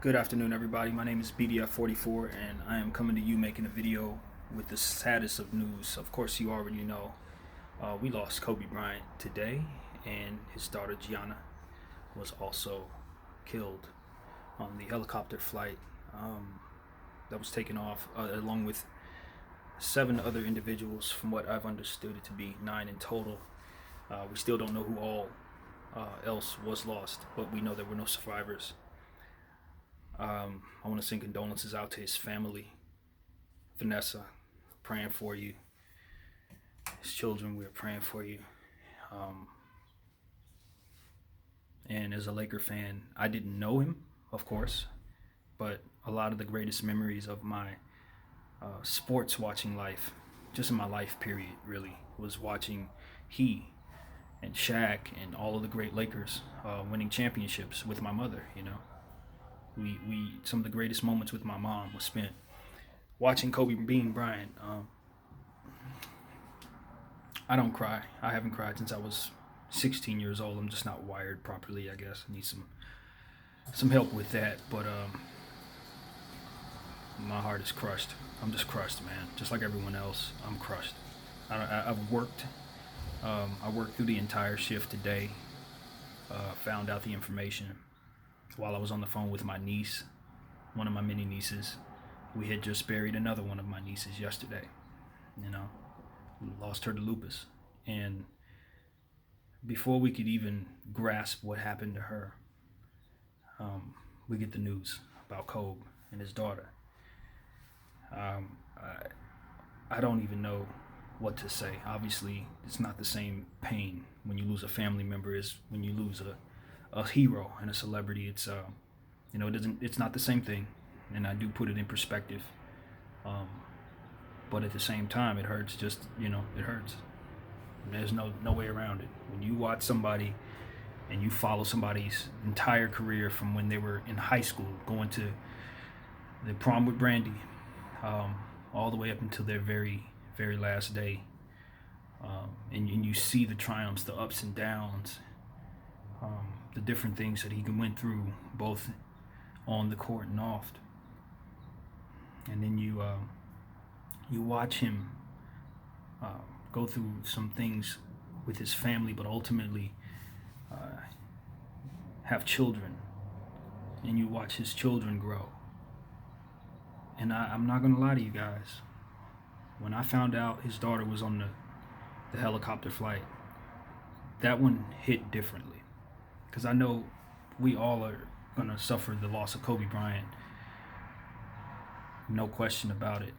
Good afternoon, everybody. My name is BDF44, and I am coming to you making a video with the saddest of news. Of course, you already know we lost Kobe Bryant today, and his daughter Gianna was also killed on the helicopter flight that was taken off, along with seven other individuals, from what I've understood it to be nine in total. We still don't know who all else was lost, but we know there were no survivors. I want to send condolences out to his family. Vanessa, praying for you. His children, we're praying for you. Um, and as a Laker fan, I didn't know him, of course, but a lot of the greatest memories of my sports watching life, just in my life period, really, was watching he and Shaq and all of the great Lakers winning championships with my mother. We some of the greatest moments with my mom was spent watching Kobe being Bryant. I don't cry. I haven't cried since I was 16 years old. I'm just not wired properly, I guess. I need some help with that. But my heart is crushed. I'm just crushed, man. Just like everyone else, I'm crushed. I've worked. I worked through the entire shift today. Found out the information while I was on the phone with my niece, one of my many nieces. We had just buried another one of my nieces yesterday. You know, we lost her to lupus. And before we could even grasp what happened to her, we get the news about Kobe and his daughter. I don't even know what to say. Obviously, it's not the same pain when you lose a family member as when you lose a hero and a celebrity. It's not the same thing, and I do put it in perspective. But at the same time, it hurts. It hurts. There's no way around it. When you watch somebody and you follow somebody's entire career from when they were in high school, going to the prom with Brandy, all the way up until their very very last day, and you see the triumphs, the ups and downs, the different things that he went through, both on the court and off. And then you watch him go through some things with his family, but ultimately have children, and you watch his children grow. And I'm not gonna lie to you guys. When I found out his daughter was on the helicopter flight, that one hit differently. Because I know we all are going to suffer the loss of Kobe Bryant. No question about it.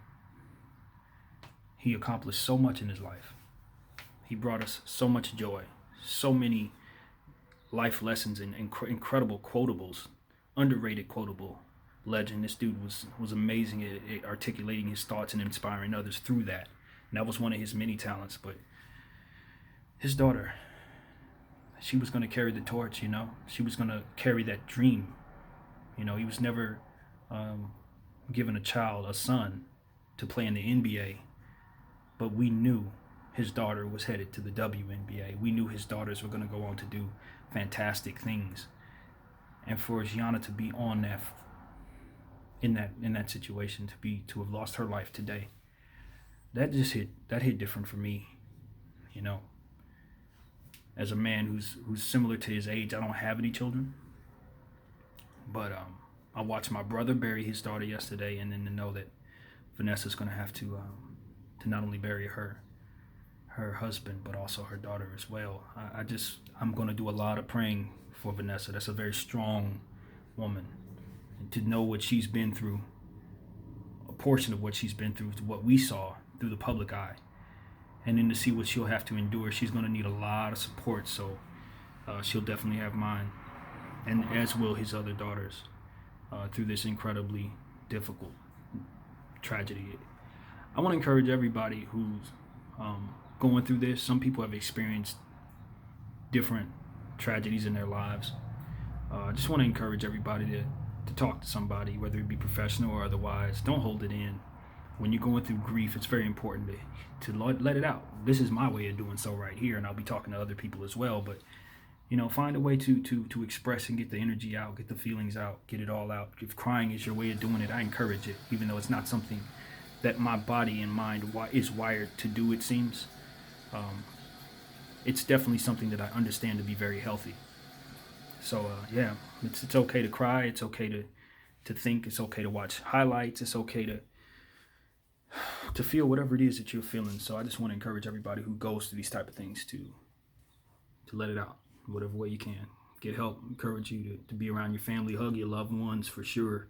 He accomplished so much in his life. He brought us so much joy, so many life lessons and incredible quotables, underrated quotable legend. This dude was amazing at articulating his thoughts and inspiring others through that. And that was one of his many talents. But his daughter, she was going to carry the torch. She was going to carry that dream. He was never given a son, to play in the NBA, but we knew his daughter was headed to the WNBA. We knew his daughters were going to go on to do fantastic things. And for Gianna to be on that, in that situation, to have lost her life today, that hit different for me. As a man who's similar to his age, I don't have any children, but I watched my brother bury his daughter yesterday, and then to know that Vanessa's going to have to not only bury her husband, but also her daughter as well. I'm going to do a lot of praying for Vanessa. That's a very strong woman. And to know what she's been through, a portion of what she's been through, to what we saw through the public eye, and then to see what she'll have to endure, she's going to need a lot of support. So she'll definitely have mine, and as will his other daughters, through this incredibly difficult tragedy. I want to encourage everybody who's going through this. Some people have experienced different tragedies in their lives. I just want to encourage everybody to talk to somebody, whether it be professional or otherwise. Don't hold it in. When you're going through grief, it's very important to let it out. This is my way of doing so right here, and I'll be talking to other people as well. But find a way to express and get the energy out, get the feelings out, get it all out. If crying is your way of doing it, I encourage it, even though it's not something that my body and mind is wired to do, it seems. It's definitely something that I understand to be very healthy. So yeah, it's okay to cry. It's okay to think. It's okay to watch highlights. It's okay to feel whatever it is that you're feeling. So I just want to encourage everybody who goes through these type of things to let it out whatever way you can. Get help. Encourage you to be around your family. Hug your loved ones for sure.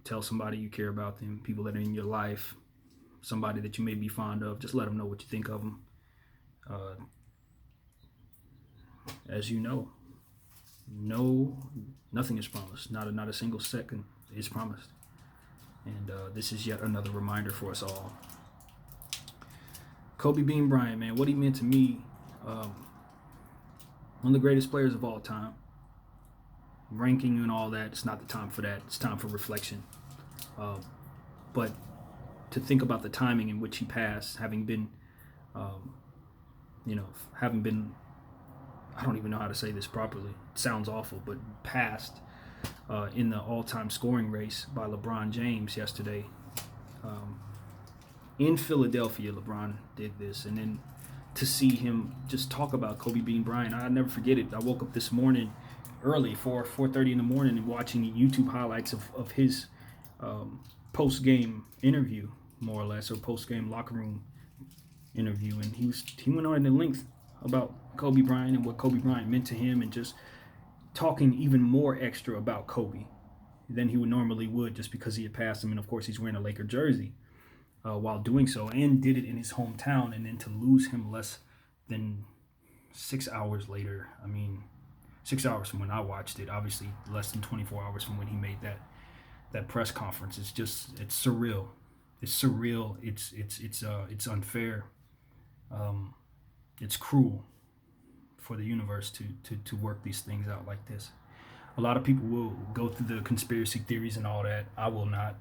Tell somebody you care about them, people that are in your life, somebody that you may be fond of. Just let them know what you think of them. As you know, nothing is promised. Not a single second is promised. And this is yet another reminder for us all. Kobe Bean Bryant, man, what he meant to me, one of the greatest players of all time. Ranking and all that, it's not the time for that. It's time for reflection. But to think about the timing in which he passed, having been, I don't even know how to say this properly. It sounds awful, but passed in the all-time scoring race by LeBron James yesterday. In Philadelphia, LeBron did this. And then to see him just talk about Kobe Bean Bryant, I'll never forget it. I woke up this morning early, 4:30 in the morning, and watching YouTube highlights of his post-game interview, more or less, or post-game locker room interview. And he went on in length about Kobe Bryant and what Kobe Bryant meant to him, and just talking even more extra about Kobe than he normally would, just because he had passed him. And of course, he's wearing a Laker jersey while doing so, and did it in his hometown. And then to lose him less than 6 hours later, 6 hours from when I watched it, obviously less than 24 hours from when he made that press conference. It's surreal. It's surreal. It's unfair. It's cruel for the universe to work these things out like this. A lot of people will go through the conspiracy theories and all that. I will not.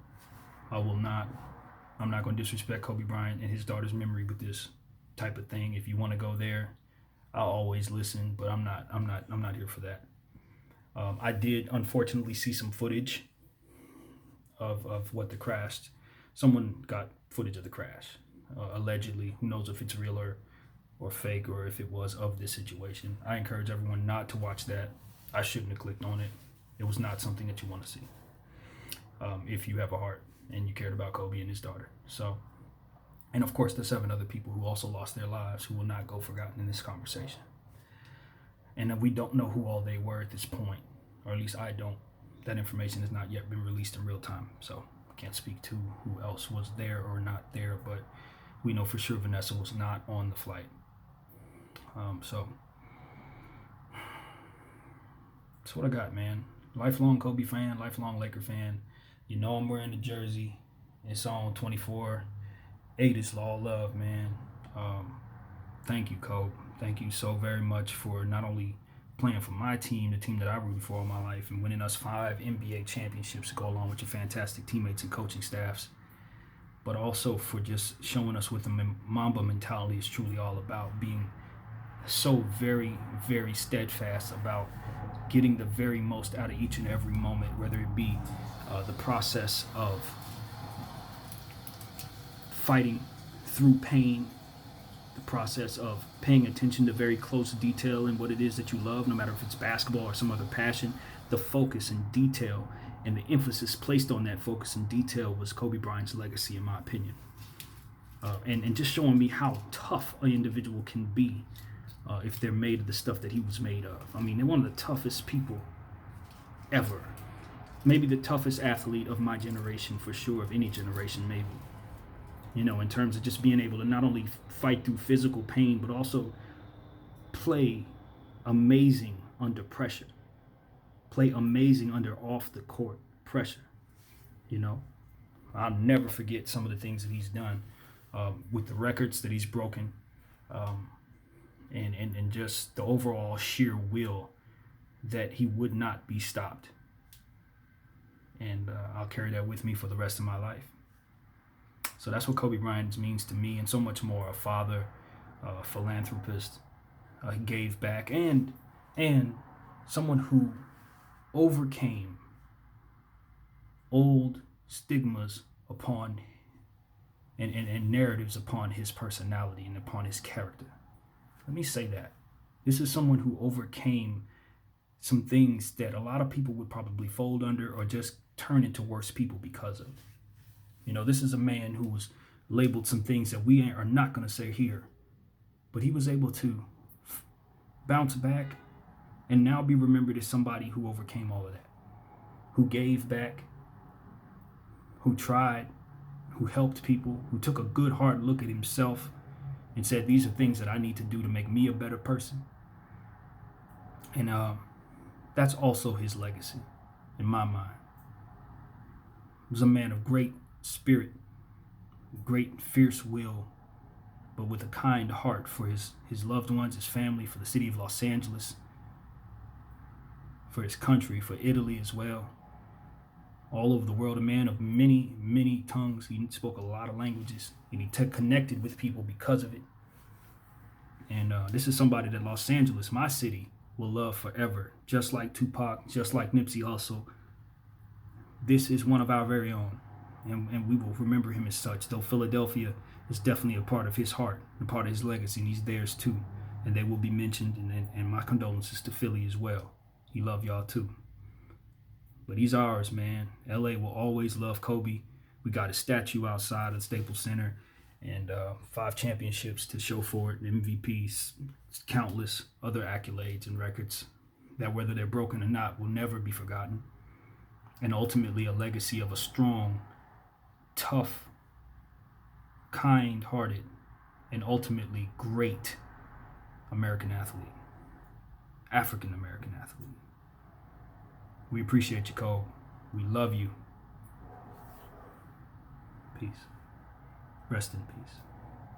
I'm not going to disrespect Kobe Bryant and his daughter's memory with this type of thing. If you want to go there, I'll always listen, but I'm not here for that. I did unfortunately see some footage of what the crash. Someone got footage of the crash, allegedly. Who knows if it's real or fake, or if it was of this situation. I encourage everyone not to watch that. I shouldn't have clicked on it. It was not something that you want to see. If you have a heart and you cared about Kobe and his daughter. So, and of course, there's 7 other people who also lost their lives who will not go forgotten in this conversation. And we don't know who all they were at this point, or at least I don't. That information has not yet been released in real time, so I can't speak to who else was there or not there, but we know for sure Vanessa was not on the flight. So that's what I got, man. Lifelong Kobe fan, lifelong Laker fan. You know I'm wearing the jersey. It's on 24. 8 is all love, man. Thank you, Kobe. Thank you so very much for not only playing for my team, the team that I rooted for all my life, and winning us 5 NBA championships to go along with your fantastic teammates and coaching staffs, but also for just showing us what the Mamba mentality is truly all about, being so very, very steadfast about getting the very most out of each and every moment, whether it be the process of fighting through pain, the process of paying attention to very close detail in what it is that you love, no matter if it's basketball or some other passion. The focus and detail and the emphasis placed on that focus and detail was Kobe Bryant's legacy, in my opinion. And just showing me how tough an individual can be if they're made of the stuff that he was made of. I mean, they're one of the toughest people ever. Maybe the toughest athlete of my generation, for sure, of any generation, maybe. You know, in terms of just being able to not only fight through physical pain, but also play amazing under pressure. Play amazing under off-the-court pressure. You know, I'll never forget some of the things that he's done with the records that he's broken, and just the overall sheer will that he would not be stopped. And I'll carry that with me for the rest of my life. So that's what Kobe Bryant means to me, and so much more. A father, a philanthropist. He gave back, and and someone who overcame old stigmas upon and narratives upon his personality and upon his character. Let me say that. This is someone who overcame some things that a lot of people would probably fold under or just turn into worse people because of. This is a man who was labeled some things that we are not going to say here, but he was able to bounce back and now be remembered as somebody who overcame all of that, who gave back, who tried, who helped people, who took a good hard look at himself and said, these are things that I need to do to make me a better person. And that's also his legacy in my mind. He was a man of great spirit, great fierce will, but with a kind heart for his loved ones, his family, for the city of Los Angeles, for his country, for Italy as well, all over the world. A man of many, many tongues. He spoke a lot of languages, and he connected with people because of it. And this is somebody that Los Angeles, my city, will love forever. Just like Tupac, just like Nipsey Hussle. This is one of our very own. And we will remember him as such, though Philadelphia is definitely a part of his heart, a part of his legacy, and he's theirs too. And they will be mentioned, and my condolences to Philly as well. He loved y'all too. But he's ours, man. LA will always love Kobe. We got a statue outside of Staples Center and 5 championships to show for it, MVPs, countless other accolades and records that, whether they're broken or not, will never be forgotten. And ultimately a legacy of a strong, tough, kind-hearted, and ultimately great American athlete, African-American athlete. We appreciate you, Cole. We love you. Peace. Rest in peace.